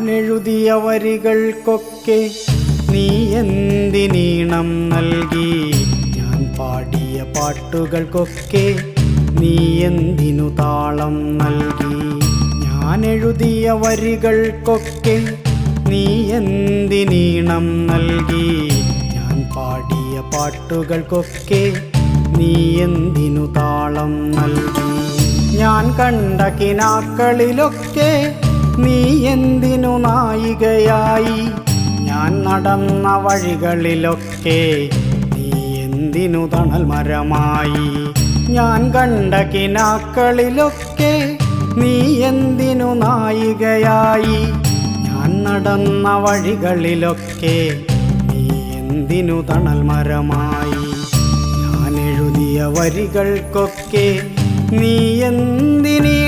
ഞാൻ എഴുതിയ വരികൾക്കൊക്കെ നീ എന്തിനീണം നൽകി? ഞാൻ പാടിയ പാട്ടുകൾക്കൊക്കെ നീ എന്തിനു താളം നൽകി? ഞാൻ എഴുതിയ വരികൾക്കൊക്കെ നീ എന്തിനീണം നൽകി? ഞാൻ പാടിയ പാട്ടുകൾക്കൊക്കെ നീ എന്തിനു താളം നൽകി? ഞാൻ കണ്ട കിനാക്കളിലൊക്കെ നീ എന്തിനു നായികയായി? ഞാൻ നടന്ന വഴികളിലൊക്കെ നീ എന്തിനു തണൽ മരമായി? ഞാൻ കണ്ട കിനാക്കളിലൊക്കെ നീ എന്തിനു നായികയായി? ഞാൻ നടന്ന വഴികളിലൊക്കെ നീ എന്തിനു തണൽ മരമായി? ഞാൻ എഴുതിയ വരികൾക്കൊക്കെ നീ എന്തിനീ